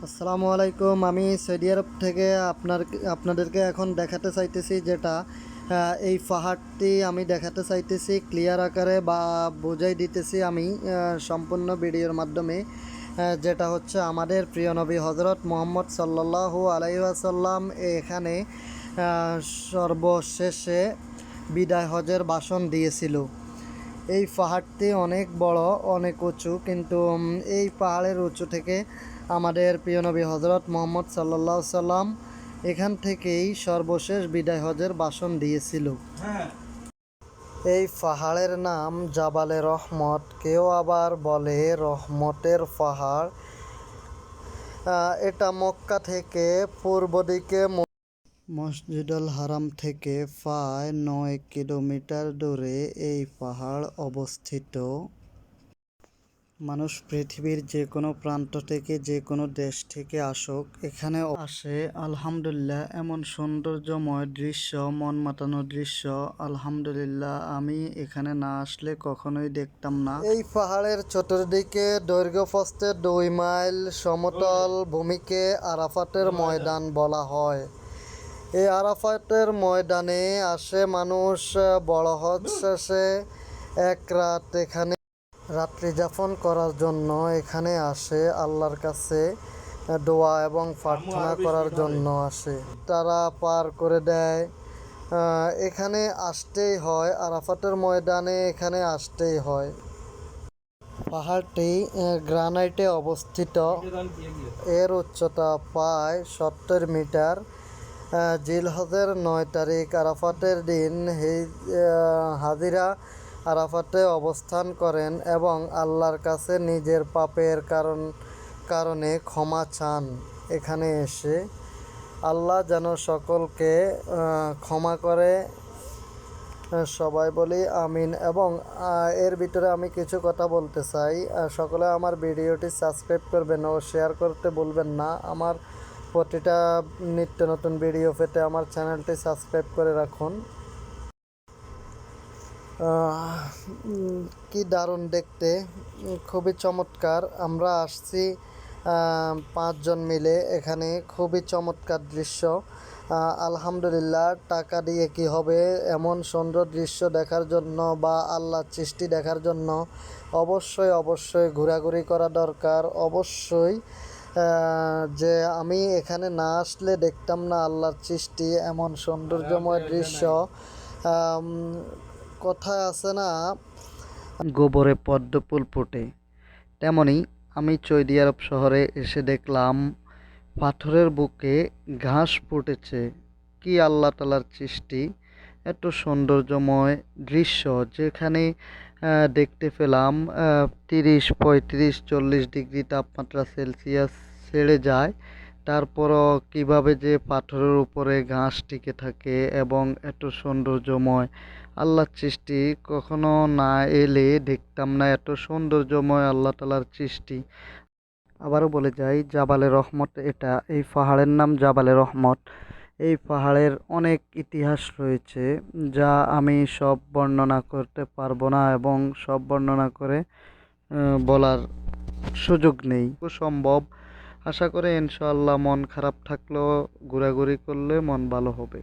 আসসালামু আলাইকুম। আমি সৌদি আরব থেকে আপনাদেরকে এখন দেখাতে চাইতেছি যেটা এই পাহাড়টি আমি দেখাতে চাইতেছি ক্লিয়ার আকারে বা বোঝাই দিতেছি আমি সম্পূর্ণ ভিডিওর মাধ্যমে। যেটা হচ্ছে আমাদের প্রিয় নবী হজরত মুহাম্মদ সাল্লাল্লাহু আলাইহি ওয়াসাল্লাম এখানে সর্বশেষে বিদায় হজের ভাষণ দিয়েছিল। এই পাহাড়টি অনেক বড়, অনেক উঁচু, কিন্তু এই পাহাড়ের উঁচু থেকে আমাদের প্রিয় নবী হজরত মুহাম্মদ সাল্লাল্লাহু সাল্লাম এখান থেকেই সর্বশেষ বিদায় হজের ভাষণ দিয়েছিল। এই পাহাড়ের নাম জাবালে রহমত, কেউ আবার বলে রহমতের পাহাড়। এটা মক্কা থেকে পূর্ব দিকে মসজিদুল হারাম থেকে প্রায় 9 কিলোমিটার দূরে এই পাহাড় অবস্থিত। মানুষ পৃথিবীর যে কোনো প্রান্ত থেকে, যে কোনো দেশ থেকে আসুক, এখানে আসে আলহামদুলিল্লাহ। এমন সৌন্দর্যময় দৃশ্য, মন মাতানো দৃশ্য, আলহামদুলিল্লাহ আমি এখানে না আসলে কখনোই দেখতাম না। এই পাহাড়ের চতুর্দিকে দৈর্ঘ্য প্রস্থে 2 মাইল সমতল ভূমিকে আরাফাতের ময়দান বলা হয়। এই আরাফাতের ময়দানে আসে মানুষ বড় হজ শেষে এক রাত এখানে রাত্রি যাপন করার জন্য। এখানে আসে আল্লাহর কাছে দোয়া এবং প্রার্থনা করার জন্য আসে। তারা পার করে দেয়। এখানে আসতেই হয়, আরাফাতের ময়দানে এখানে আসতেই হয়। পাহাড়টি গ্রানাইটে অবস্থিত। এর উচ্চতা প্রায় 70 মিটার। জিলহজের 9 তারিখ আরাফাতের দিন হাজিরা আরাফাতে অবস্থান করেন এবং আল্লাহর কাছে নিজের পাপের কারণে ক্ষমা চান। এখানে এসে আল্লাহ যেন সকলকে ক্ষমা করে, সবাই বলি আমিন। এবং এর ভিতরে আমি কিছু কথা বলতে চাই। সকলে আমার ভিডিওটি সাবস্ক্রাইব করবেন ও শেয়ার করতে ভুলবেন না। আমার প্রতিটা নিত্য নতুন ভিডিও পেতে আমার চ্যানেলটি সাবস্ক্রাইব করে রাখুন। কি দারুণ দেখতে, খুবই চমৎকার। আমরা আসছি 5 জন মিলে, এখানে খুবই চমৎকার দৃশ্য। আলহামদুলিল্লাহ, টাকা দিয়ে কি হবে, এমন সুন্দর দৃশ্য দেখার জন্য বা আল্লাহর সৃষ্টি দেখার জন্য অবশ্যই অবশ্যই ঘোরাঘুরি করা দরকার। অবশ্যই যে আমি এখানে না আসলে দেখতাম না আল্লাহর সৃষ্টি, এমন সৌন্দর্যময় দৃশ্য। কথায় আছে না, গোবরে পদ্ম ফুল ফোটে, তেমনি আমি সৌদি আরব শহরে এসে দেখলাম পাথরের বুকে ঘাস ফুটেছে। কি আল্লাহ তাআলার সৃষ্টি, এত সৌন্দর্যময় দৃশ্য, যেখানে দেখতে পেলাম 30, 35, 40 ডিগ্রি তাপমাত্রা সেলসিয়াস ছেড়ে যায়। তারপরও কিভাবে যে পাথরের উপরে ঘাস টিকে থাকে এবং এত সৌন্দর্যময় আল্লাহর সৃষ্টি, কখনো না এলে দেখতাম না এত সৌন্দর্যময় আল্লাহ তাআলার সৃষ্টি। আবারও বলে যাই, জাবালে রহমত, এটা এই পাহাড়ের নাম জাবালে রহমত। এই পাহাড়ের অনেক ইতিহাস রয়েছে, যা আমি সব বর্ণনা করতে পারবো না এবং সব বর্ণনা করে বলার সুযোগ নেই। সম্ভব আশা করে ইনশাআল্লাহ। মন খারাপ থাকলেও ঘোরাঘুরি করলে মন ভালো হবে।